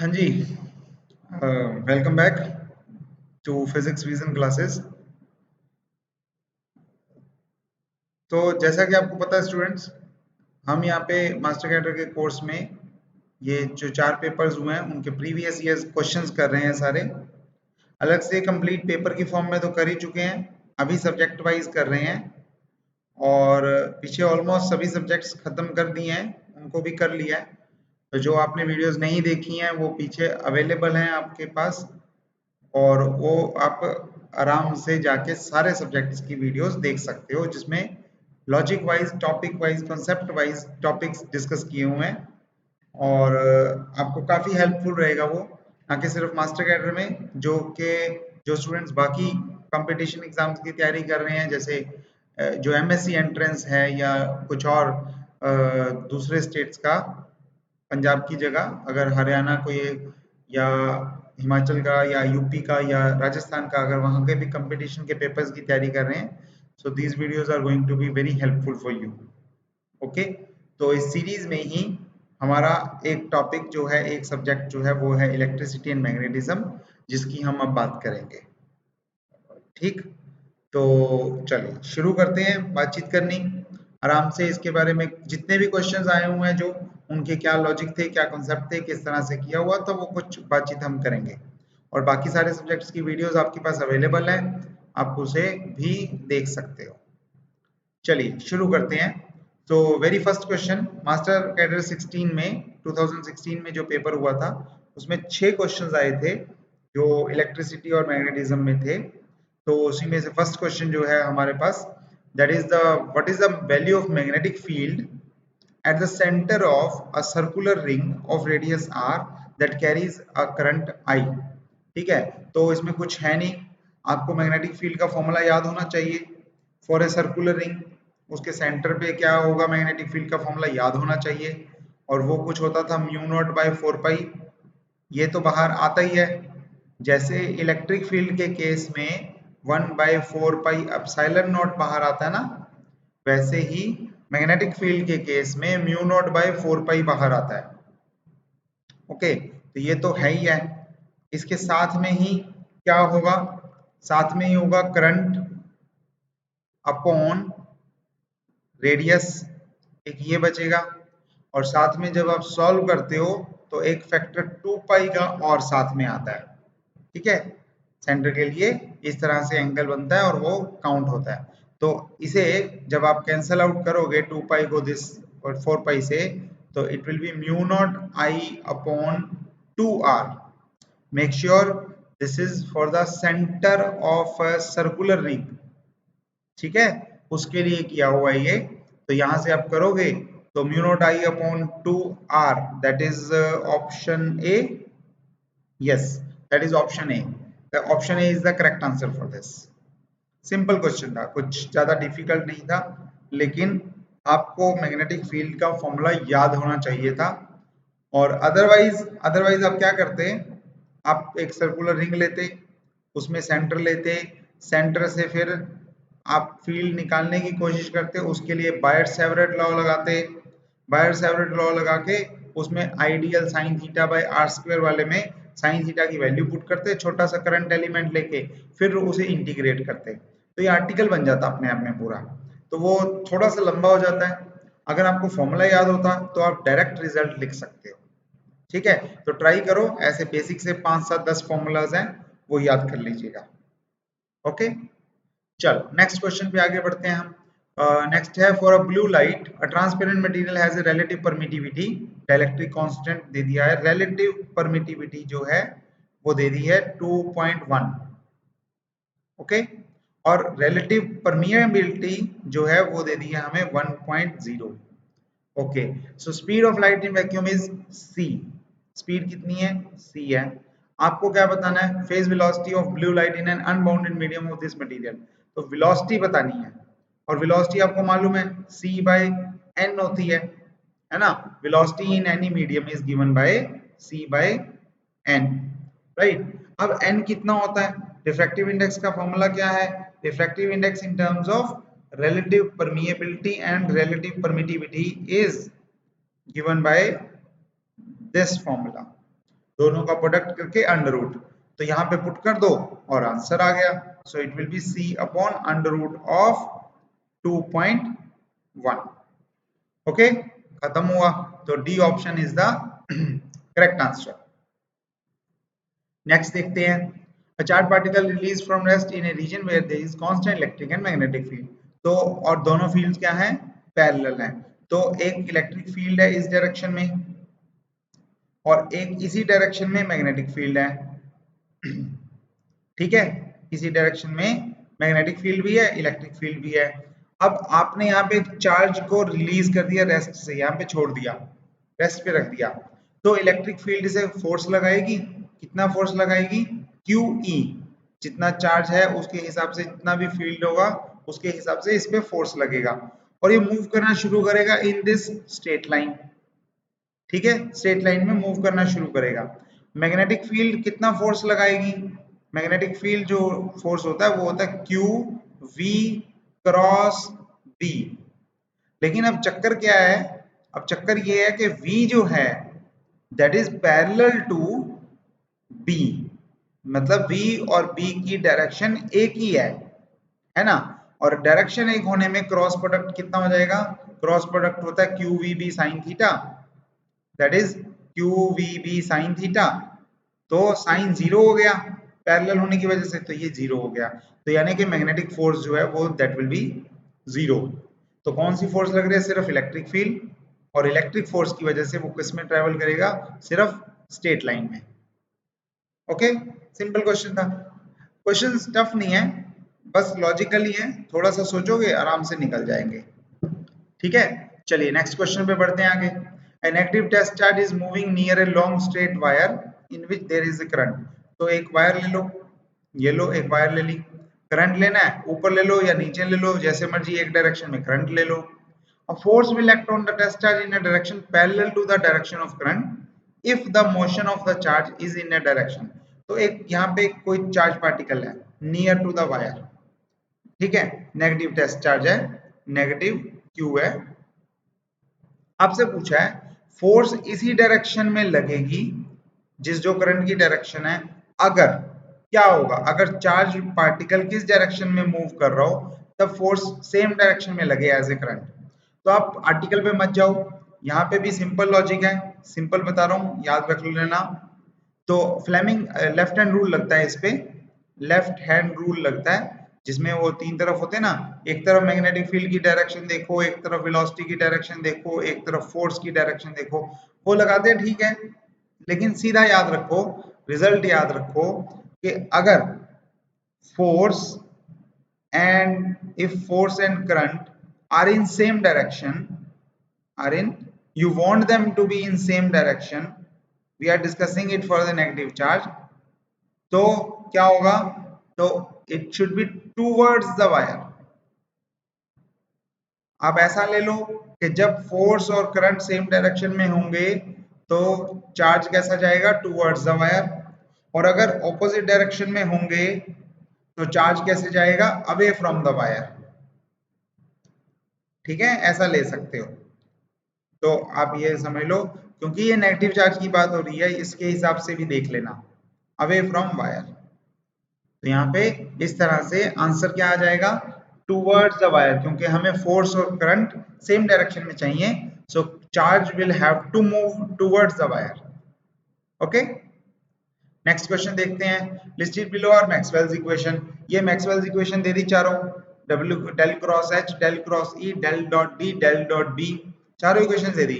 हाँ जी। Welcome back to physics vision classes. तो जैसा कि आपको पता है स्टूडेंट्स, हम यहाँ पे मास्टर कैडर के कोर्स में ये जो 4 पेपर्स हुए हैं उनके प्रीवियस ईयर्स क्वेश्चंस कर रहे हैं सारे। अलग से कंप्लीट पेपर की फॉर्म में तो कर ही चुके हैं, अभी सब्जेक्ट वाइज कर रहे हैं। और पीछे ऑलमोस्ट सभी सब्जेक्ट्स खत्म कर दिए हैं, उनको भी कर लिया है। तो जो आपने वीडियोस नहीं देखी हैं वो पीछे अवेलेबल हैं आपके पास, और वो आप आराम से जाके सारे सब्जेक्ट्स की वीडियोस देख सकते हो, जिसमें logic wise, topic wise, concept wise topics discuss किए हुए हैं। और आपको काफ़ी हेल्पफुल रहेगा वो, ना कि सिर्फ मास्टर कैडर में, जो स्टूडेंट्स बाकी कंपटीशन एग्जाम्स की तैयारी कर रहे हैं, जैसे जो एमएससी एंट्रेंस है या कुछ और दूसरे स्टेट्स का, पंजाब की जगह अगर हरियाणा कोई या हिमाचल का या यूपी का या राजस्थान का, अगर वहाँ के भी कंपटीशन के पेपर्स की तैयारी कर रहे हैं, so these videos are going to be very helpful for you. Okay, तो इस सीरीज में ही हमारा एक टॉपिक जो है, एक सब्जेक्ट जो है वो है इलेक्ट्रिसिटी एंड मैग्नेटिज्म, जिसकी हम अब बात करेंगे। ठीक, तो चलिए शुरू करते हैं बातचीत करनी आराम से इसके बारे में। जितने भी क्वेश्चंस आए हुए हैं, जो उनके क्या लॉजिक थे, क्या कॉन्सेप्ट थे, किस तरह से किया हुआ, तो वो कुछ बातचीत हम करेंगे। और बाकी सारे सब्जेक्ट्स की वीडियोस आपके पास अवेलेबल है, आप उसे भी देख सकते हो। चलिए शुरू करते हैं। तो very first question, master cadre 16 में 2016 में जो पेपर हुआ था, उसमें 6 क्वेश्चंस आए थे जो इलेक्ट्रिसिटी और मैग्नेटिज्म में थे। तो उसी में से फर्स्ट क्वेश्चन जो है हमारे पास, that is the what is the value of magnetic field at the center of a circular ring of radius r that carries a current I। ठीक है, तो इसमें कुछ है नहीं, आपको मैग्नेटिक फील्ड का फॉर्मूला याद होना चाहिए फॉर ए सर्कुलर रिंग। उसके सेंटर पे क्या होगा, मैग्नेटिक फील्ड का फॉर्मूला याद होना चाहिए, और वो कुछ होता था म्यू नॉट बाय 4 पाई। ये तो बाहर आता ही है, जैसे इलेक्ट्रिक फील्ड के केस में 1/4 पाई एप्सिलॉन नॉट बाहर आता है ना, वैसे ही मैग्नेटिक फील्ड के केस में म्यू नॉट बाय 4 पाई बाहर आता है। ओके, तो ये तो है ही है। इसके साथ में ही क्या होगा, साथ में ही होगा करंट अपॉन रेडियस, एक ये बचेगा। और साथ में जब आप सॉल्व करते हो तो एक फैक्टर 2 पाई का और साथ में आता है। ठीक है, सेंटर के लिए इस तरह से एंगल बनता है और वो काउंट होता है। तो इसे जब आप कैंसल आउट करोगे 2 पाई को दिस और 4 पाई से, तो it will B mu not I upon 2 r। Make sure this is for the centre of a circular ring. ठीक है, उसके लिए किया हुआ है ये। तो यहां से आप करोगे तो mu not I upon 2 r, that is option A. Yes, that is option A. The option A is the correct answer for this. Simple question था, कुछ ज्यादा डिफिकल्ट नहीं था, लेकिन आपको मैग्नेटिक फील्ड का फॉर्मूला याद होना चाहिए था। और अदरवाइज अदरवाइज आप क्या करते, आप एक सर्कुलर रिंग लेते, उसमें सेंटर लेते, सेंटर से फिर आप फील्ड निकालने की कोशिश करते, उसके लिए बायर सेवरेट लॉ लगाते। बायर सेवरेट लॉ लगा के उसमें ideal sine theta by r square वाले में साइन थीटा की वैल्यू पुट करते, छोटा सा करंट एलिमेंट लेके, फिर उसे इंटीग्रेट करते। तो ये आर्टिकल बन जाता अपने आप में पूरा। तो वो थोड़ा सा लंबा हो जाता है। अगर आपको फॉर्मूला याद होता तो आप डायरेक्ट रिजल्ट लिख सकते हो। ठीक है, तो ट्राई करो, ऐसे बेसिक से 5 7 10 फॉर्मूलाज हैं, वो याद कर लीजिएगा। ओके, चलो नेक्स्ट क्वेश्चन पे आगे बढ़ते हैं हम। नेक्स्ट है, for a blue light a transparent material has a relative permittivity, dielectric constant दे दिया है, रिलेटिव परमिटिविटी जो है वो दे दी है 2.1। ओके, और रिलेटिव परमिएबिलिटी जो है वो दे दी है हमें 1.0। Okay, so speed of light in vacuum is c। Speed कितनी है, c है। आपको क्या बताना है, phase velocity of blue light in an unbounded medium of this material. तो वेलोसिटी बतानी है, और वेलोसिटी आपको मालूम है c बाय n होती है ना। Velocity in any medium is given by c by n, right. अब n कितना होता है, रिफ्रैक्टिव इंडेक्स का फॉर्मूला क्या है, refractive index in terms of relative permeability and relative permittivity is given by this formula। दोनों का प्रोडक्ट करके अंडर रूट, तो यहाँ पे पुट कर दो और आंसर आ गया। So it will be C upon under root of 2.1। Okay, खत्म हुआ। तो D option is the correct answer. Next देखते हैं, a charged particle released from rest in a region where there is constant electric and magnetic field। तो और दोनों fields क्या हैं, पैरेलल हैं। तो एक इलेक्ट्रिक फील्ड है इस डायरेक्शन में और एक इसी डायरेक्शन में मैग्नेटिक फील्ड है। ठीक है, इसी डायरेक्शन में मैग्नेटिक फील्ड भी है, इलेक्ट्रिक फील्ड भी है। अब आपने यहाँ पे चार्ज को रिलीज कर दिया रेस्ट से, यहाँ पे छोड़ दिया, रेस्ट पे रख दिया, तो इलेक्ट्रिक फील्ड से फोर्स लगाएगी। कितना फोर्स लगाएगी, QE। जितना चार्ज है उसके हिसाब से जितना भी फील्ड होगा उसके हिसाब से इस पे फोर्स लगेगा और ये मूव करना शुरू करेगा इन दिस स्ट्रेट लाइन। ठीक है, स्ट्रेट लाइन में मूव करना शुरू करेगा। मैग्नेटिक फील्ड कितना फोर्स लगाएगी, मैग्नेटिक फील्ड जो फोर्स होता है वो होता है QV क्रॉस B। लेकिन अब चक्कर क्या है, अब चक्कर ये है कि V जो है that is parallel to B, मतलब V और B की डायरेक्शन एक ही है ना। और डायरेक्शन एक होने में क्रॉस प्रोडक्ट कितना हो जाएगा, क्रॉस प्रोडक्ट होता है QVB sine theta, that is QVB sine theta. तो साइन जीरो हो गया पैरेलल होने की वजह से, तो ये जीरो हो गया। तो यानी कि मैग्नेटिक फोर्स जो है वो दैट विल बी जीरो। तो कौन सी फोर्स लग रही है, सिर्फ इलेक्ट्रिक फील्ड, और इलेक्ट्रिक फोर्स की वजह से वो किस में ट्रेवल करेगा, सिर्फ स्ट्रेट लाइन में। ओके, सिंपल क्वेश्चन था। क्वेश्चन टफ नहीं है, बस लॉजिकली है, थोड़ा सा सोचोगे आराम से निकल जाएंगे। ठीक है, चलिए नेक्स्ट क्वेश्चन पे बढ़ते हैं आगे। A negative test charge is moving near a long straight wire in which there is a current। तो एक वायर ले लो, ये लो एक वायर ले ली, करंट लेना है, ऊपर ले लो या नीचे ले लो, जैसे मर्जी एक डायरेक्शन में करंट ले लो। A force will act on the test charge in a direction parallel to the direction of current if the motion of the charge is in a direction। तो एक यहाँ पे कोई चार्ज पार्टिकल है near to the wire, ठीक है, negative test charge है, negative Q है। आपसे पूछा है फोर्स इसी डायरेक्शन में लगेगी जिस जो करंट की डायरेक्शन है, अगर क्या होगा, अगर चार्ज पार्टिकल किस डायरेक्शन में मूव कर रहा हो तब फोर्स सेम डायरेक्शन में लगे एज ए करंट। तो आप आर्टिकल पे मत जाओ, यहाँ पे भी सिंपल लॉजिक है, सिंपल बता रहा हूँ, याद रख लेना। तो फ्लेमिंग लेफ्ट हैंड रूल लगता है इस पे, लेफ्ट हैंड रूल लगता है, जिसमें वो तीन तरफ होते हैं ना, एक तरफ मैग्नेटिक फील्ड की डायरेक्शन देखो, एक तरफ वेलोसिटी की डायरेक्शन देखो, एक तरफ फोर्स की डायरेक्शन देखो, वो लगाते हैं, ठीक है। लेकिन सीधा याद रखो, रिजल्ट याद रखो कि अगर force and if force and current are in same direction, are in, you want them to be in same direction, we are discussing it for the negative charge, तो क्या होगा, तो it should be towards the wire। आप ऐसा ले लो कि जब force और करंट सेम डायरेक्शन में होंगे तो चार्ज कैसा जाएगा, टूवर्ड्स द वायर, और अगर ऑपोजिट डायरेक्शन में होंगे तो चार्ज कैसे जाएगा, अवे फ्रॉम द वायर। ठीक है, ऐसा ले सकते हो। तो आप ये समझ लो, क्योंकि ये नेगेटिव चार्ज की बात हो रही है, इसके हिसाब से भी देख लेना, अवे फ्रॉम वायर। तो यहाँ पे इस तरह से आंसर क्या आ जाएगा, टूवर्ड्स द वायर, क्योंकि हमें फोर्स और करंट सेम डायरेक्शन में चाहिए, so charge will have to move towards the wire. Okay, next question देखते हैं, listed below are Maxwell's equation. ये मैक्सवेल्स इक्वेशन दे दी चारों, W del cross H, del cross E, del dot D, del dot B, चारों equation दे दी।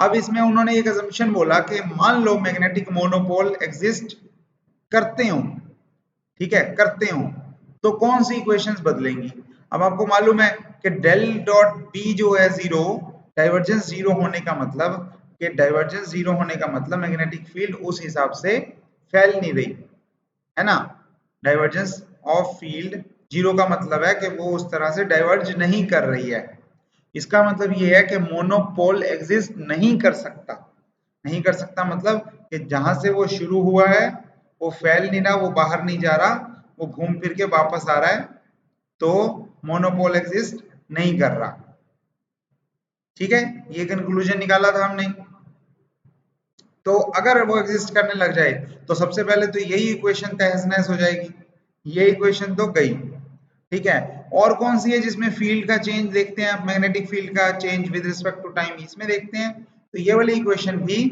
अब इसमें उन्होंने एक असम्पशन बोला कि मान लो मैग्नेटिक मोनोपोल एग्जिस्ट करते हो, ठीक है, करते हो, तो कौन सी इक्वेशंस बदलेंगी। अब आपको मालूम है कि डेल डॉट बी जो है जीरो, डाइवर्जेंस जीरो होने का मतलब कि डाइवर्जेंस जीरो होने का मतलब मैग्नेटिक फील्ड उस हिसाब से फैल नहीं रही है ना। डाइवर्जेंस ऑफ फील्ड जीरो का मतलब है कि वो उस तरह से डाइवर्ज नहीं कर रही है। इसका मतलब ये है कि मोनोपोल एग्जिस्ट नहीं कर सकता, नहीं कर सकता मतलब कि जहां से वो शुरू हुआ है वो फैल नहीं रहा, वो बाहर नहीं जा रहा, वो घूम फिर के वापस आ रहा है, तो मोनोपोल एग्जिस्ट नहीं कर रहा। ठीक है, ये कंक्लूजन निकाला था हमने। तो अगर वो एग्जिस्ट करने लग जाए तो सबसे पहले तो यही इक्वेशन तहस नहस हो जाएगी, ये इक्वेशन तो गई। ठीक है, और कौन सी है जिसमें फील्ड का चेंज देखते हैं आप, मैग्नेटिक फील्ड का change with respect to time, इसमें देखते हैं, तो ये वाली इक्वेशन भी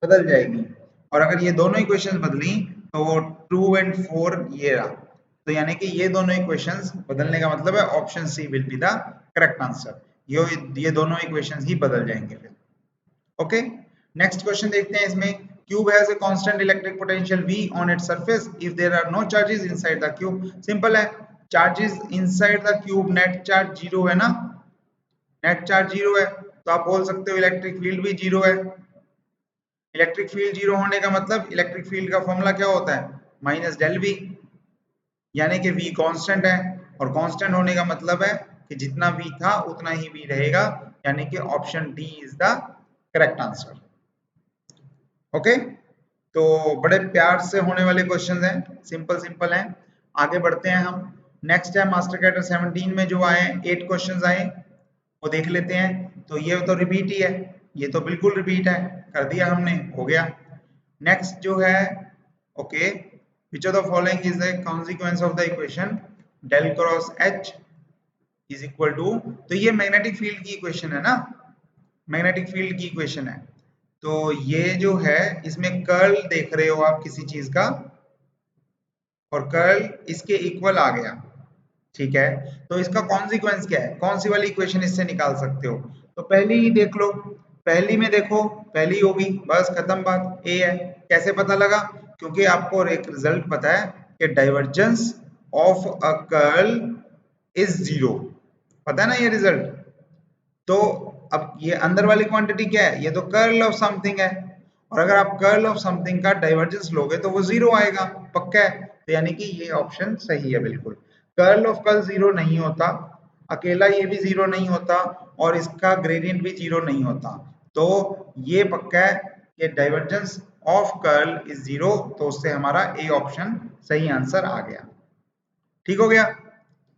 बदल जाएगी। और अगर ये दोनों इक्वेशन बदली तो वो 2 एंड 4 ये रहा, तो यानी कि ये दोनों इक्वेशंस बदलने का मतलब है option C will be the correct answer. ये दोनों इक्वेशंस ही बदल जाएंगे फिर। ओके, नेक्स्ट क्वेश्चन देखते हैं इसमें। Cube has a constant electric potential V on its surface if there are no charges inside the cube। Simple है, charges inside the cube, net charge zero है ना, नेट चार्ज जीरो है, तो आप बोल सकते हो इलेक्ट्रिक फील्ड भी जीरो है। इलेक्ट्रिक फील्ड जीरो होने का मतलब इलेक्ट्रिक फील्ड का फॉर्मूला क्या होता है, माइनस डेल वी, यानी कि V कांस्टेंट है, और कांस्टेंट होने का मतलब है कि जितना V था उतना ही V रहेगा, यानी कि option D is the correct answer. Okay, तो बड़े प्यार से होने वाले क्वेश्चंस हैं, सिंपल सिंपल हैं। आगे बढ़ते हैं हम। नेक्स्ट है मास्टर कैडर 17 में जो आए 8 क्वेश्चंस आए वो देख लेते हैं। तो ये तो रिपीट ही है, ये तो बिल्कुल रिपीट है, कर दिया हमने, हो गया। नेक्स्ट जो है, okay, which of the following is the consequence of the equation del cross H is equal to, तो ये मैग्नेटिक फील्ड की इक्वेशन है ना, मैग्नेटिक फील्ड की इक्वेशन है। तो ये जो है इसमें कर्ल देख रहे हो आप किसी चीज का, और कर्ल इसके इक्वल आ गया, ठीक है, तो इसका कॉन्सिक्वेंस क्या है, कौन सी वाली इक्वेशन इससे निकाल सकते हो, तो पहली ही देख लो, पहली में देखो, पहली होगी, बस खत्म बात, ए है। कैसे पता लगा, क्योंकि आपको एक रिजल्ट पता है कि divergence of a curl is zero, पता है ना ये रिजल्ट। तो अब ये अंदर वाली क्वांटिटी क्या है, ये तो कर्ल ऑफ समथिंग है, और अगर आप कर्ल ऑफ समथिंग का डाइवर्जेंस लोगे तो वो जीरो आएगा, पक्का है, तो यानी कि ये ऑप्शन सही है बिल्कुल। कर्ल ऑफ कर्ल जीरो नहीं होता, अकेला ये भी जीरो नहीं होता, और इसका ग्रेडियंट भी जीरो नहीं होता, तो ये पक्का है कि divergence of curl is zero, तो उससे हमारा ए ऑप्शन सही आंसर आ गया। ठीक हो गया,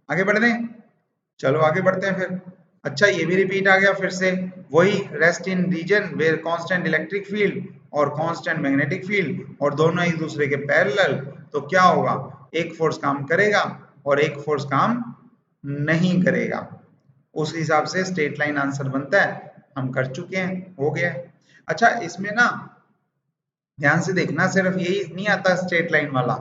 आगे बढ़ दें, चलो आगे बढ़ते हैं फिर। अच्छा, ये भी रिपीट आ गया फिर से, वही rest in region where constant electric field और कांस्टेंट मैग्नेटिक फील्ड, और दोनों एक दूसरे के पैरेलल, तो क्या होगा, एक फोर्स काम करेगा और एक फोर्स काम नहीं करेगा, उस हिसाब से स्ट्रेट लाइन आंसर बनता है, हम कर चुके हैं, हो गया। अच्छा, इसमें ना ध्यान से देखना, सिर्फ यही नहीं आता स्ट्रेट लाइन वाला,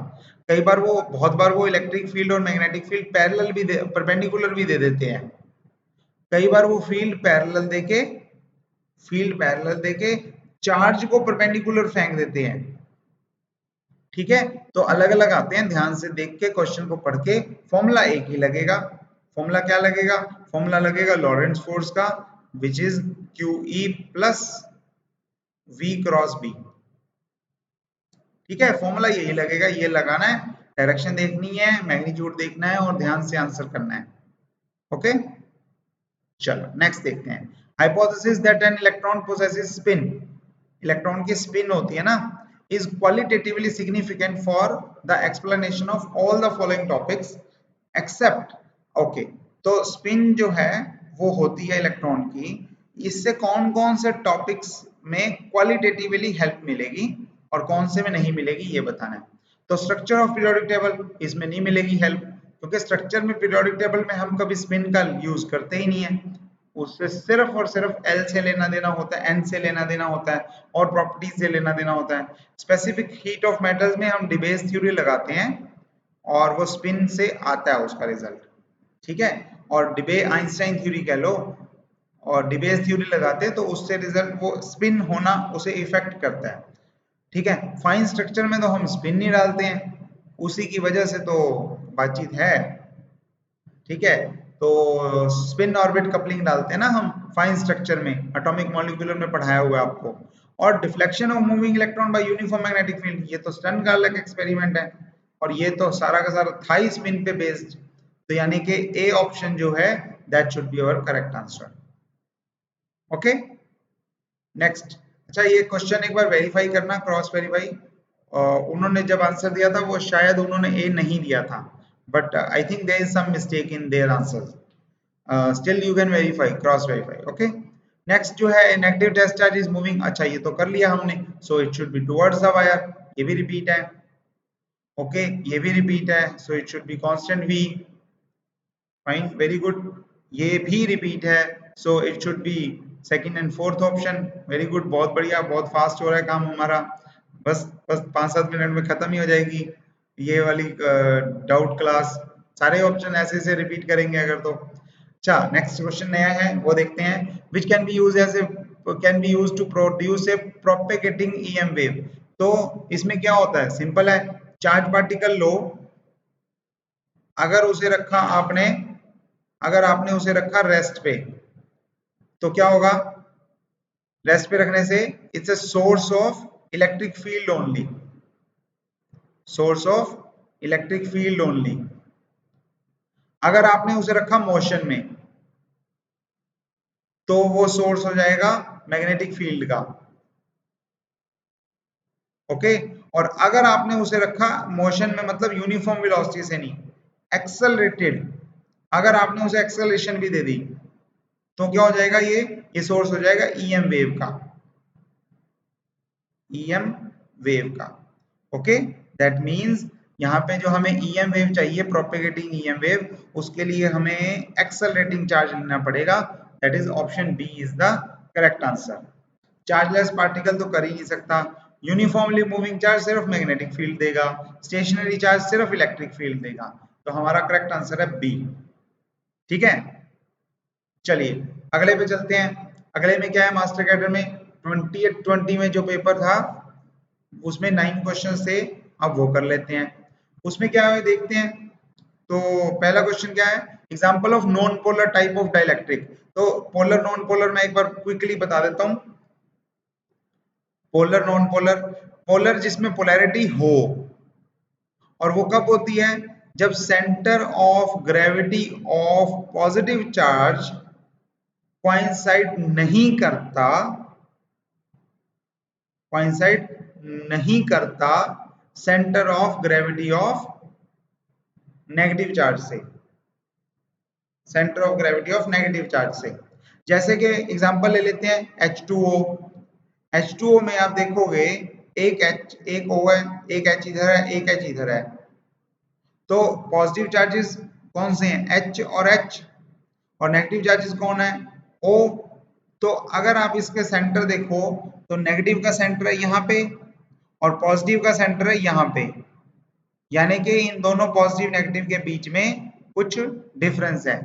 कई बार वो, बहुत बार वो इलेक्ट्रिक फील्ड और मैग्नेटिक फील्ड पैरेलल भी परपेंडिकुलर भी दे देते हैं, कई बार वो फील्ड पैरेलल देके चार्ज को परपेंडिकुलर फेंक देते हैं, ठीक है, तो अलग अलग आते हैं, ध्यान से देख के क्वेश्चन को पढ़ के, फॉर्मूला एक ही लगेगा। फॉर्मूला क्या लगेगा, फॉर्मूला लगेगा लॉरेंट्ज फोर्स का, which is QE plus V cross B, ठीक है, फॉर्मूला यही लगेगा, ये लगाना है, डायरेक्शन देखनी है, मैग्नीट्यूड देखना है, और ध्यान से आंसर करना है। ओके, चलो नेक्स्ट देखते हैं। Hypothesis that an electron possesses spin, electron की स्पिन होती है ना, is qualitatively significant for the explanation of all the following topics except, okay, तो स्पिन जो है वो होती है इलेक्ट्रॉन की, इससे कौन कौन से टॉपिक्स में क्वालिटेटिवली हेल्प मिलेगी और कौन से में नहीं मिलेगी, ये बताना है। तो स्ट्रक्चर ऑफ पीरियोडिक टेबल, इसमें नहीं मिलेगी हेल्प, क्योंकि स्ट्रक्चर में पीरियोडिक टेबल में हम कभी स्पिन का यूज करते ही नहीं है, उससे सिर्फ और सिर्फ एल से लेना देना होता है, एन से लेना देना होता है, और प्रॉपर्टीज से लेना देना होता है। स्पेसिफिक हीट ऑफ मेटल्स में हम डिबेस थ्योरी लगाते हैं, और वो स्पिन से आता है उसका रिजल्ट, ठीक है, और डिबे आइंस्टाइन थ्योरी कह लो, और डिबेस थ्योरी लगाते हैं तो उससे रिजल्ट, वो स्पिन होना उसे इफेक्ट करता है, ठीक है। फाइन स्ट्रक्चर में तो हम स्पिन नहीं डालते हैं, उसी की वजह से तो बातचीत है, ठीक है, तो स्पिन ऑर्बिट कपलिंग डालते हैं ना हम फाइन स्ट्रक्चर में, एटॉमिक मॉलिक्यूलर में पढ़ाया हुआ है आपको। और deflection of moving electron by uniform magnetic field, ये तो स्टर्न का अलग एक्सपेरिमेंट है, और ये तो सारा का सारा था ही स्पिन पे बेस्ड, तो यानी कि ए ऑप्शन जो है that should be our correct answer. Okay, next. अच्छा, ये क्वेश्चन एक बार वेरीफाई करना, क्रॉस वेरीफाई, उन्होंने जब आंसर दिया था वो शायद उन्होंने ए नहीं दिया था, but I think there is some mistake in their answers, still you can verify, cross verify, okay। Next जो है negative test charge is moving, अच्छा ये तो कर लिया हमने, so it should be towards the wire, ये भी रिपीट है। ओके ये भी रिपीट है, so it should be constant v, fine very good. ये भी रिपीट है, so it should be second and fourth option, very good, बहुत बढ़िया, बहुत फास्ट हो रहा है काम हमारा, बस बस 5-7 मिनट में खत्म ही हो जाएगी ये वाली डाउट क्लास, सारे ऑप्शन ऐसे ऐसे रिपीट करेंगे अगर तो। अच्छा नेक्स्ट क्वेश्चन नया है वो देखते हैं, which can be use as a can be use to produce a propagating EM wave. तो इसमें क्या होता है, सिंपल है, चार्ज पार्टिकल लो, अगर उसे रखा आपने, अगर आपने उसे रखा रेस्ट पे, तो क्या होगा, रेस्ट पे रखने से it's a source of electric field only, source of electric field only. अगर आपने उसे रखा मोशन में, तो वो सोर्स हो जाएगा मैग्नेटिक फील्ड का। ओके, और अगर आपने उसे रखा मोशन में, मतलब यूनिफॉर्म वेलोसिटी से नहीं, एक्सेलरेटेड, अगर आपने उसे एक्सेलरेशन भी दे दी, तो क्या हो जाएगा, ये सोर्स हो जाएगा ईएम वेव का, ईएम वेव का। ओके दैट मीन्स यहाँ पे जो हमें ईएम वेव चाहिए, प्रोपेगेटिंग ईएम वेव, उसके लिए हमें एक्सेलरेटिंग चार्ज लेना पड़ेगा, that is option B is the correct answer. Chargeless particle तो कर ही नहीं सकता, यूनिफॉर्मली मूविंग चार्ज सिर्फ मैग्नेटिक फील्ड देगा, स्टेशनरी चार्ज सिर्फ इलेक्ट्रिक फील्ड देगा, तो हमारा करेक्ट आंसर है बी। ठीक है, चलिए अगले पे चलते हैं। अगले में क्या है, मास्टर कैडर में 2020 में जो पेपर था उसमें 9 क्वेश्चन थे, अब वो कर लेते हैं। उसमें क्या है देखते हैं। तो पहला क्वेश्चन क्या है, example of non polar type of dielectric. तो पोलर नॉन पोलर मैं एक बार क्विकली बता देता हूँ। पोलर नॉन पोलर, पोलर जिसमें पोलैरिटी हो, और वो कब होती है, जब centre of gravity of positive charge coincide नहीं करता, कोइंसाइड नहीं करता centre of gravity of negative charge से, centre of gravity of negative charge से। जैसे कि एग्जांपल ले लेते हैं H2O, H2O में आप देखोगे एक H एक O है, एक H इधर है, एक H इधर है, तो पॉजिटिव चार्जेस कौन से हैं, H और H, और नेगेटिव चार्जेस कौन है, O। तो अगर आप इसके सेंटर देखो, तो नेगेटिव का सेंटर है यहाँ पे और पॉजिटिव का सेंटर है यहाँ पे, यानी कि इन दोनों पॉजिटिव नेगेटिव के बीच में कुछ डिफरेंस है,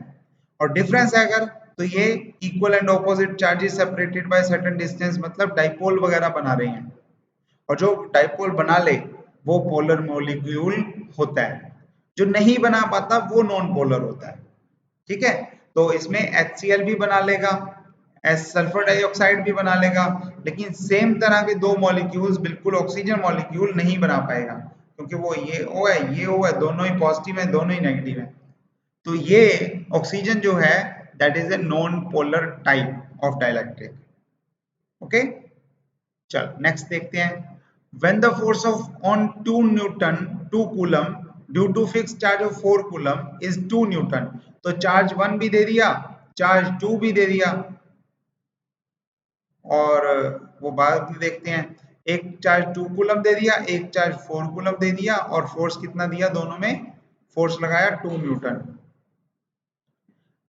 और डिफरेंस है अगर, तो ये equal and opposite charges separated by certain distance, मतलब डाइपोल वगैरह बना रहे हैं, और जो डाइपोल बना ले वो पोलर मॉलिक्यूल होता है, जो नहीं बना पाता वो नॉन पोलर होता है। ठीक है, तो इसमें HCl भी बना लेगा, सल्फर डाइऑक्साइड भी बना लेगा, लेकिन सेम तरह के दो मॉलिक्यूल्स बिल्कुल ऑक्सीजन मॉलिक्यूल नहीं बना पाएगा, क्योंकि वो ये O है, ये O है, दोनों ही पॉजिटिव है, दोनों ही नेगेटिव है। तो ये ऑक्सीजन जो है that is a non polar type of dielectric. Okay, चल नेक्स्ट देखते हैं। When the force of on 2 newton 2 coulomb due to fix charge of 4 coulomb is 2 newton, तो चार्ज 1 भी दे दिया, चार्ज 2 भी दे दिया, और वो बाद में देखते हैं, एक चार्ज 2 कूलम दे दिया, एक चार्ज 4 कूलम दे दिया, और फोर्स कितना दिया, दोनों में फोर्स लगाया 2 न्यूटन।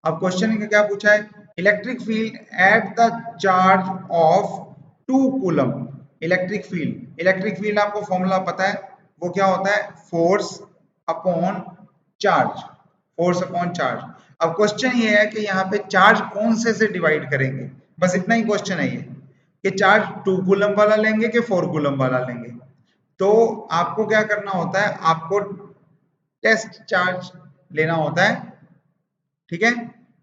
अब क्वेश्चन क्या पूछा है, electric field at the charge of 2 coulomb. Electric field आपको फॉर्मूला पता है, वो क्या होता है, force upon charge, force upon charge. अब क्वेश्चन ये है कि यहाँ पे चार्ज कौन से डिवाइड करेंगे, बस इतना ही क्वेश्चन है ये, कि चार्ज 2 कूलम वाला लेंगे कि 4 कूलम वाला लेंगे। तो आपको क्या करना होता है, आपको टेस्ट चार्ज लेना होता है, ठीक है,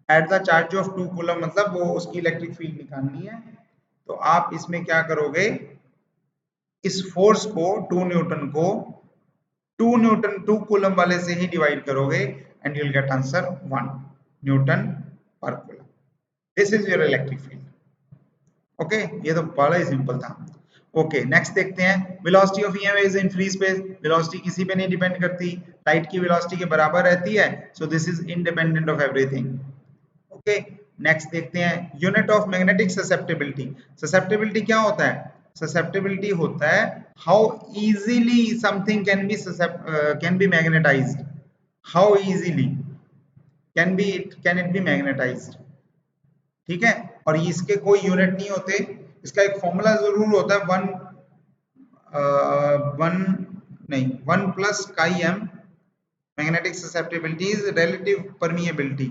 at the charge of 2 coulomb, मतलब वो उसकी इलेक्ट्रिक फील्ड निकालनी है। तो आप इसमें क्या करोगे, इस फोर्स को 2 न्यूटन को 2 न्यूटन 2 कूलम वाले से ही डिवाइड करोगे, and you will get answer 1 newton पर coulomb. This is your electric field. Okay, ये तो बड़ा ही सिंपल था। ओके नेक्स्ट देखते हैं, velocity of EM is in free space. Velocity किसी पे नहीं डिपेंड करती, लाइट की वेलोसिटी के बराबर रहती है, so this is independent of everything. Okay, next देखते हैं unit of magnetic susceptibility. Susceptibility क्या होता है? ससेप्टिबिलिटी होता है how easily something can be magnetised, how easily can it be magnetised. ठीक है, और इसके कोई यूनिट नहीं होते, इसका एक फॉर्मूला जरूर होता है, वन नहीं 1 + m magnetic susceptibility is relative permeability.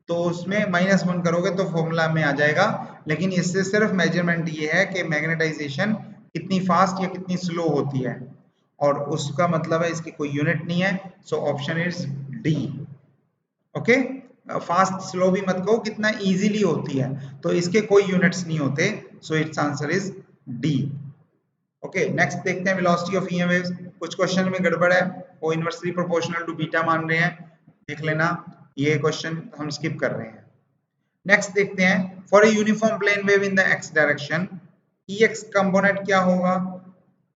तो उसमें -1 करोगे तो फॉर्मूला में आ जाएगा, लेकिन इससे सिर्फ मेजरमेंट ये है कि मैग्नेटाइजेशन कितनी फास्ट या कितनी स्लो होती है, और उसका मतलब है इसकी कोई यूनिट नहीं है। So option is D. Okay, fast slow भी मत कहो, कितना इजीली होती है, तो इसके कोई यूनिट्स नहीं होते। So it's answer is D. Okay, next देखते हैं वेलोसिटी ऑफ ईएम वेव्स। कुछ क्वेश्चन में गड़बड़ है, वो इनवर्सली प्रोपोर्शनल टू बीटा मान रहे हैं, देख लेना, ये क्वेश्चन हम स्किप कर रहे हैं। नेक्स्ट देखते हैं for a uniform plane wave in the X direction, E X component क्या होगा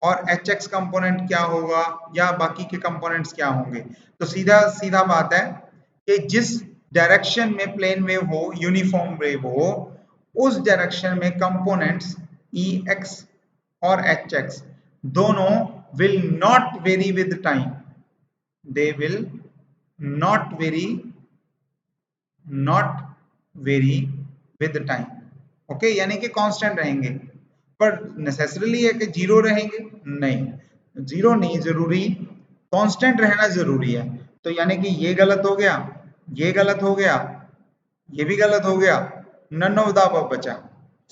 और एच एक्स कंपोनेंट क्या होगा, या बाकी के कंपोनेंट्स क्या होंगे। तो सीधा सीधा बात है कि जिस डायरेक्शन में प्लेन वेव हो, यूनिफॉर्म वेव हो, उस डायरेक्शन में कंपोनेंट्स ई एक्स और एच एक्स दोनों will not vary with time, they will not vary with time। Okay, यानी कि कांस्टेंट रहेंगे, पर नेसेसरीली है कि जीरो रहेंगे, नहीं, जीरो नहीं जरूरी, कांस्टेंट रहना जरूरी है। तो यानी कि ये गलत हो गया, ये गलत हो गया, ये भी गलत हो गया, नन ऑफ द अबव बचा।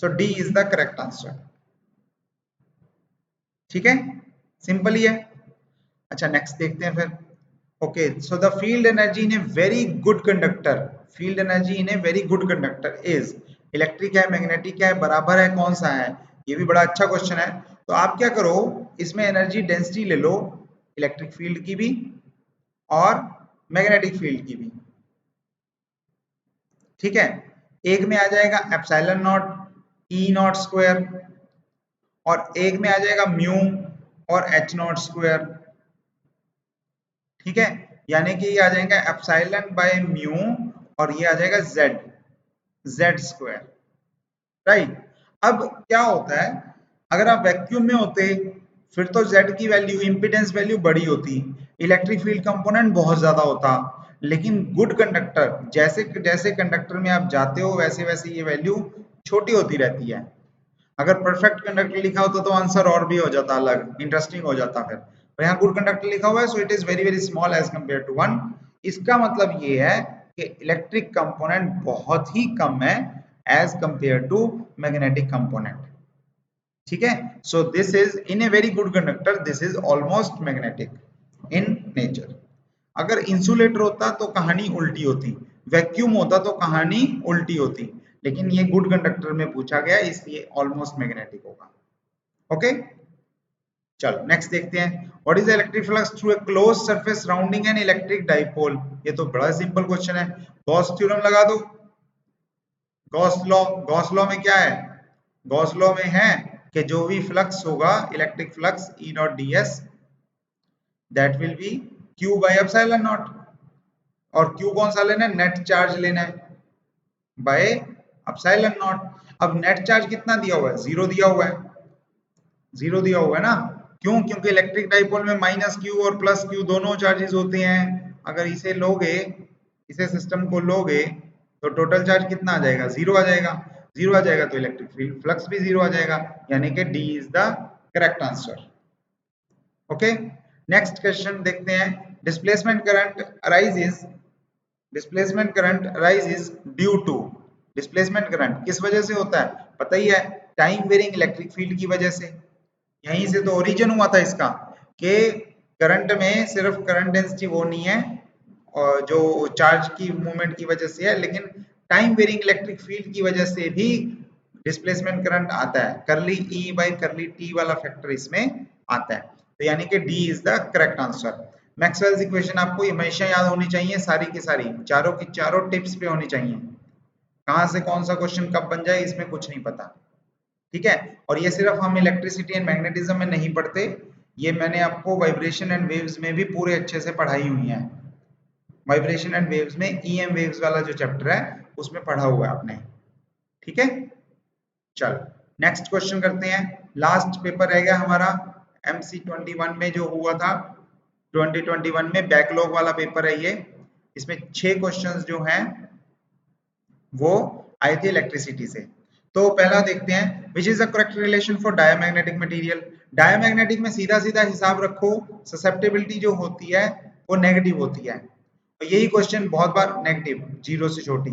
So D is the correct answer. ठीक है, सिंपल ही है। अच्छा, नेक्स्ट देखते हैं फिर। Okay, so the field energy in a very good conductor, field energy in a very good conductor is, electric है, magnetic है, बराबर है, कौन सा है? ये भी बड़ा अच्छा क्वेश्चन है। तो आप क्या करो, इसमें एनर्जी डेंसिटी ले लो, इलेक्ट्रिक फील्ड की भी और मैग्नेटिक फील्ड की भी। ठीक है, एक में आ जाएगा epsilon not E not square, और एक में आ जाएगा म्यू और एच नॉट स्क्वायर। ठीक है, यानी कि ये आ जाएगा एप्सिलॉन बाय म्यू, और ये आ जाएगा जेड स्क्वायर। राइट, अब क्या होता है, अगर आप वैक्यूम में होते फिर तो जेड की वैल्यू, इंपीडेंस वैल्यू बड़ी होती, इलेक्ट्रिक फील्ड कंपोनेंट बहुत ज्यादा होता। लेकिन गुड कंडक्टर, जैसे जैसे कंडक्टर में आप जाते हो वैसे वैसे ये वैल्यू छोटी होती रहती है। अगर परफेक्ट कंडक्टर लिखा होता तो आंसर और भी हो जाता, अलग इंटरेस्टिंग हो जाता। फिर तो यहाँ गुड कंडक्टर लिखा हुआ है, so it is very very small as compare to 1। इसका मतलब ये है कि इलेक्ट्रिक कंपोनेंट बहुत ही कम है as compare to magnetic component. ठीक है, so this is in a very good conductor, this is almost magnetic in nature. अगर इंसुलेटर होता तो कहानी उल्टी होती, वैक्यूम होता तो कहानी उल्टी होती, लेकिन ये गुड कंडक्टर में पूछा गया इसलिए ऑलमोस्ट मैग्नेटिक होगा। ओके, चलो नेक्स्ट देखते हैं, what is the electric flux through a close surface surrounding an electric dipole. ये तो बड़ा सिंपल क्वेश्चन है, गॉस थ्योरम लगा दो। गॉस लॉ, गॉस लॉ में क्या है, गॉस लॉ में है कि जो भी फ्लक्स होगा, electric flux E dot D S, that will be Q by epsilon not, और क्यू कौन सा लेना है, नेट चार्ज लेना है बाय एप्सिलॉन नॉट। अब नेट चार्ज कितना दिया हुआ है, जीरो दिया हुआ है, जीरो दिया हुआ है ना, क्यों? क्योंकि इलेक्ट्रिक डाइपोल में माइनस क्यू और प्लस क्यू दोनों चार्जेस होते हैं। अगर इसे लोगे, इसे सिस्टम को लोगे, तो टोटल चार्ज कितना आ जाएगा, जीरो आ जाएगा। जीरो आ जाएगा तो इलेक्ट्रिक फील्ड फ्लक्स भी जीरो आ जाएगा, यानी कि D is the correct answer. Okay, next question देखते हैं, displacement current arises, displacement current arises due to, displacement current किस वजह से होता है, पता ही है, टाइम वेरिंग इलेक्ट्रिक फील्ड की वजह से। यहीं से तो ओरिजिन हुआ था इसका, कि करंट में सिर्फ करंट डेंसिटी वो नहीं है और जो चार्ज की मूवमेंट की वजह से है, लेकिन टाइम वेरिंग इलेक्ट्रिक फील्ड की वजह से भी डिस्प्लेसमेंट करंट आता है। करली ई बाई करली टी वाला फैक्टर इसमें आता है, तो यानी कि D is the correct answer. Maxwell's equation आपको हमेशा याद होनी चाहिए, सारी की सारी, चारों की चारों टिप्स पे होनी चाहिए। कहां से कौन सा क्वेश्चन कब बन जाए इसमें कुछ नहीं पता। ठीक है, और ये सिर्फ हम इलेक्ट्रिसिटी एंड मैग्नेटिज्म में नहीं पढ़ते, ये मैंने आपको वाइब्रेशन एंड वेव्स में भी पूरे अच्छे से पढ़ाई हुई है। वाइब्रेशन एंड वेव्स में ईएम वेव्स वाला जो चैप्टर है उसमें पढ़ा हुआ है आपने, ठीक है। चलो नेक्स्ट क्वेश्चन करते हैं। लास्ट पेपर रह गया हमारा MC21 में जो हुआ था 2021 में, बैकलॉग वाला पेपर है ये। इसमें 6 क्वेश्चंस जो हैं वो आए थे इलेक्ट्रिसिटी से। तो पहला देखते हैं, which is the correct relation for diamagnetic material. Diamagnetic में सीधा सीधा हिसाब रखो, ससेप्टेबिलिटी जो होती है वो नेगेटिव होती है। और यही क्वेश्चन बहुत बार नेगेटिव, जीरो से छोटी,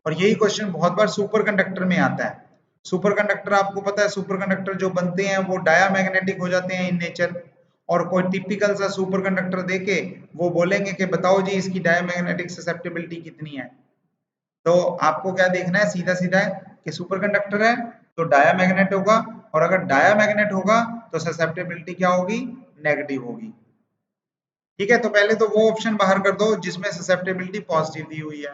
और यही क्वेश्चन बहुत बार सुपर कंडक्टर में आता है। सुपर कंडक्टर आपको पता है, सुपर कंडक्टर जो बनते हैं वो डायमैग्नेटिक हो जाते हैं इन नेचर। और कोई टिपिकल सा सुपर कंडक्टर देके वो बोलेंगे कि बताओ जी इसकी डायमैग्नेटिक ससेप्टेबिलिटी कितनी है। तो आपको क्या देखना है, सीधा सीधा है कि सुपर कंडक्टर है तो डायामैग्नेट होगा, और अगर डायामैग्नेट होगा तो ससेप्टेबिलिटी क्या होगी, नेगेटिव होगी। ठीक है, तो पहले तो वो ऑप्शन बाहर कर दो जिसमें ससेप्टेबिलिटी पॉजिटिव दी हुई है,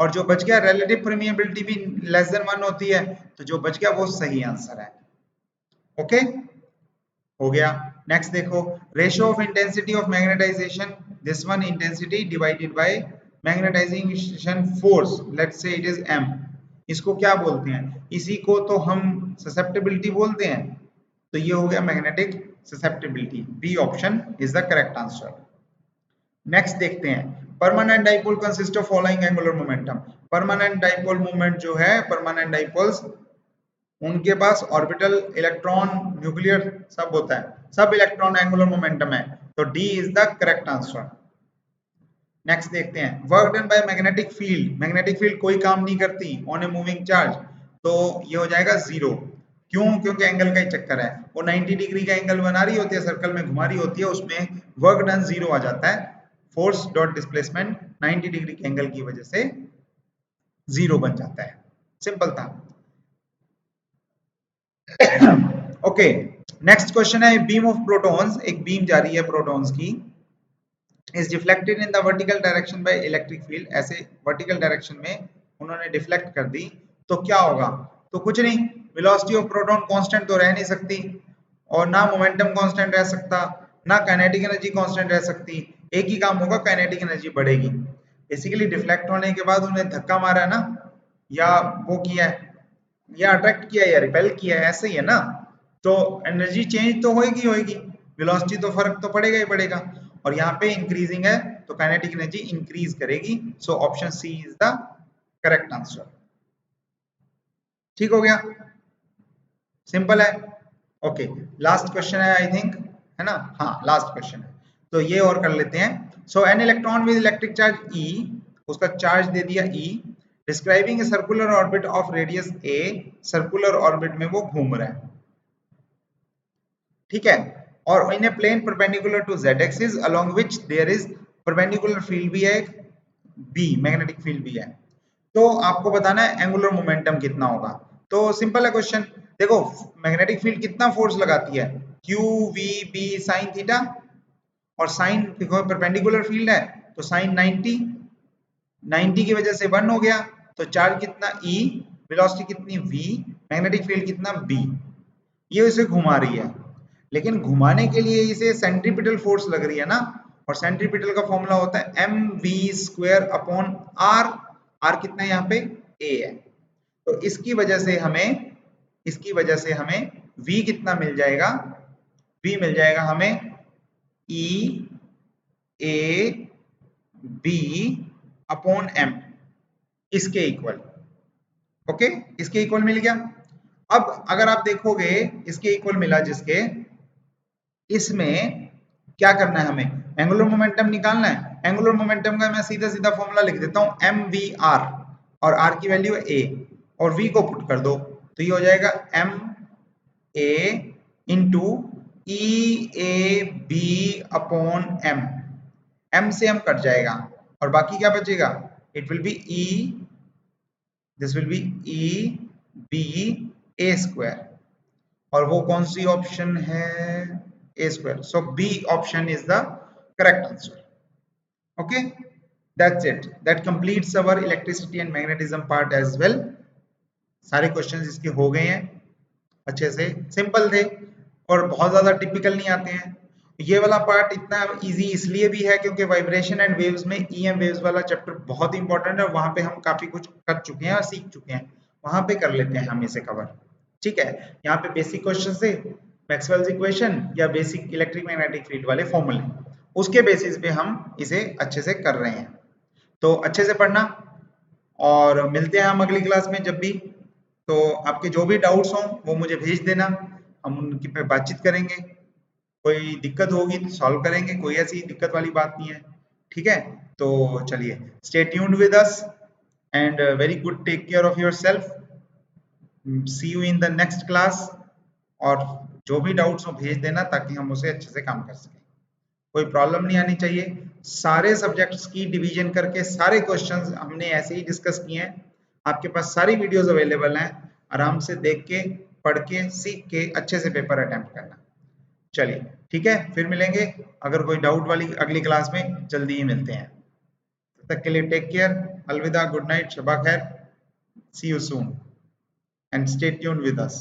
और जो बच गया रिलेटिव परमिएबिलिटी भी लेस देन 1 होती है, तो जो बच गया वो सही आंसर है। ओके, हो गया। नेक्स्ट देखो, ratio of intensity of magnetisation, this one intensity divided by magnetisation force, let's say it is m। इसको क्या बोलते हैं, इसी को तो हम ससेप्टेबिलिटी बोलते हैं। तो ये हो गया magnetic susceptibility, B option is the correct answer. Next देखते हैं, permanent dipole consist of following angular momentum. Permanent dipole movement जो है, परमानेंट डाइपोल्स, उनके पास ऑर्बिटल, इलेक्ट्रॉन, न्यूक्लियर सब होता है, सब इलेक्ट्रॉन एंगुलर मोमेंटम है, तो D is the correct answer. Next देखते हैं, work done by magnetic field. Magnetic field कोई काम नहीं करती ऑन ए मूविंग चार्ज, तो ये हो जाएगा जीरो। क्यों, क्योंकि एंगल का ही चक्कर है, वो 90 डिग्री का एंगल बना रही होती है, सर्कल में घुमा रही होती है, उसमें वर्क डन जीरो आ जाता है। फोर्स डॉट डिस्प्लेसमेंट 90 डिग्री के एंगल की वजह से जीरो बन जाता है, सिंपल था। ओके, नेक्स्ट क्वेश्चन है, बीम ऑफ प्रोटॉन्स, एक बीम जा रही है प्रोटॉन्स की, is deflected in the vertical direction by electric field. ऐसे वर्टिकल डायरेक्शन में उन्होंने डिफ्लेक्ट कर दी, तो क्या होगा, तो कुछ नहीं, वेलोसिटी ऑफ प्रोटॉन कांस्टेंट तो रह नहीं सकती, और ना मोमेंटम कांस्टेंट रह सकता, ना काइनेटिक एनर्जी कांस्टेंट रह सकती। एक ही काम होगा, काइनेटिक एनर्जी बढ़ेगी। बेसिकली डिफ्लेक्ट होने के बाद उन्हें धक्का मारा है ना, या वो किया है, या अट्रैक्ट किया है, या रिपेल किया है, ऐसे ही है ना, तो एनर्जी चेंज तो होगी होगी, वेलोसिटी तो फर्क तो पड़ेगा ही पड़ेगा, और यहाँ पे इंक्रीजिंग है तो काइनेटिक एनर्जी इंक्रीज करेगी। So option C is the correct answer. ठीक हो गया, सिंपल है। ओके, लास्ट क्वेश्चन है आई थिंक, है ना, हाँ लास्ट क्वेश्चन है, तो ये और कर लेते हैं। So an electron with electric charge e, उसका चार्ज दे दिया e, describing a circular orbit of radius a, circular orbit में वो घूम रहा है, ठीक है, और in a plane perpendicular to z axis along which there is perpendicular field भी है, बी मैग्नेटिक फील्ड भी है। तो आपको बताना है एंगुलर मोमेंटम कितना होगा। तो सिंपल है क्वेश्चन, देखो मैग्नेटिक फील्ड कितना फोर्स लगाती है, q v B sine theta, और साइन देखो परपेंडिकुलर फील्ड है तो साइन 90, 90 की वजह से 1 हो गया, तो चार्ज कितना E, वेलोसिटी कितनी V, मैग्नेटिक फील्ड कितना B, ये इसे घुमा रही है। लेकिन घुमाने के लिए इसे सेंट्रीपिटल फोर्स लग रही है ना, और सेंट्रीपिटल का फॉर्मूला होता है mv² अपॉन r, r कितना है यहाँ पे a है, तो इसकी वजह से हमें v कितना मिल जाएगा, v मिल जाएगा हमें e a b upon m, इसके इक्वल। ओके, इसके इक्वल मिल गया। अब अगर आप देखोगे इसके इक्वल मिला जिसके, इसमें क्या करना है, हमें एंगुलर मोमेंटम निकालना है। एंगुलर मोमेंटम का मैं सीधा सीधा फॉर्मूला लिख देता हूं, एम वी आर, और आर की वैल्यू है ए, और वी को पुट कर दो, तो ये हो जाएगा M A into E A B upon M, M से एम कट जाएगा और बाकी क्या बचेगा, it will be E, this will be E B A square, और वो कौन सी ऑप्शन है, a square, so B option is the correct answer. Okay, that's it, that completes our electricity and magnetism part as well. सारे questions इसके हो गए हैं, अच्छे से सिंपल थे और बहुत ज्यादा टिपिकल नहीं आते हैं। ये वाला पार्ट इतना इजी इसलिए भी है क्योंकि वाइब्रेशन एंड वेव्स में ईएम वेव्स वाला चैप्टर बहुत इंपॉर्टेंट है और वहां पे हम काफी कुछ कर चुके हैं और सीख चुके हैं, वहां पे कर लेते हैं हम इसे कवर। ठीक है, यहाँ पे बेसिक क्वेश्चन थे, मैक्सवेल्स इक्वेशन या बेसिक इलेक्ट्रिक मैग्नेटिक फील्ड वाले फॉर्मूले, उसके बेसिस पे हम इसे अच्छे से कर रहे हैं। तो अच्छे से पढ़ना और मिलते हैं हम अगली क्लास में जब भी। तो आपके जो भी डाउट्स हों वो मुझे भेज देना, हम उनकी पे बातचीत करेंगे, कोई दिक्कत होगी तो सॉल्व करेंगे, कोई ऐसी दिक्कत वाली बात नहीं है। ठीक है, तो चलिए, stay tuned with us and very good, take care of yourself, see you in the next class. और जो भी डाउट्स हो भेज देना ताकि हम उसे अच्छे से काम कर सकें, कोई प्रॉब्लम नहीं आनी चाहिए। सारे सब्जेक्ट्स की डिवीजन करके सारे क्वेश्चंस हमने ऐसे ही डिस्कस किए हैं, आपके पास सारी वीडियोस अवेलेबल हैं, आराम से देख के पढ़ के सीख के अच्छे से पेपर अटेम्प्ट करना। चलिए ठीक है, फिर मिलेंगे, अगर कोई डाउट वाली अगली क्लास में जल्दी ही मिलते हैं। तब तक के लिए टेक केयर, अलविदा, गुड नाइट, शबा खैर, see you soon and stay tuned with us.